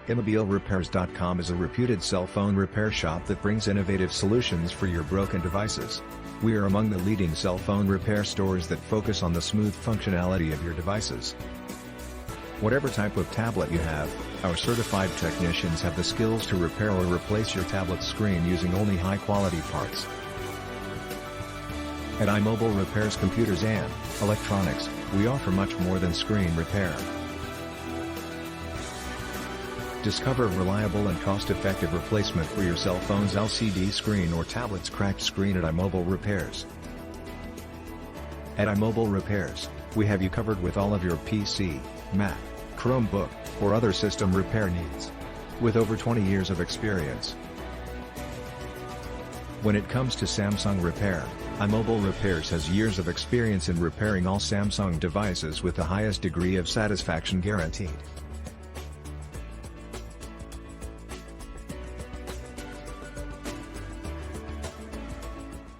ImmobileRepairs.com is a reputed cell phone repair shop that brings innovative solutions for your broken devices. We are among the leading cell phone repair stores that focus on the smooth functionality of your devices. Whatever type of tablet you have, our certified technicians have the skills to repair or replace your tablet screen using only high-quality parts. At iMobile Repairs Computers and Electronics, we offer much more than screen repair. Discover reliable and cost-effective replacement for your cell phone's LCD screen or tablet's cracked screen at iMobile Repairs. At iMobile Repairs, we have you covered with all of your PC, Mac, Chromebook, or other system repair needs. With over 20 years of experience. When it comes to Samsung repair, iMobile Repairs has years of experience in repairing all Samsung devices with the highest degree of satisfaction guaranteed.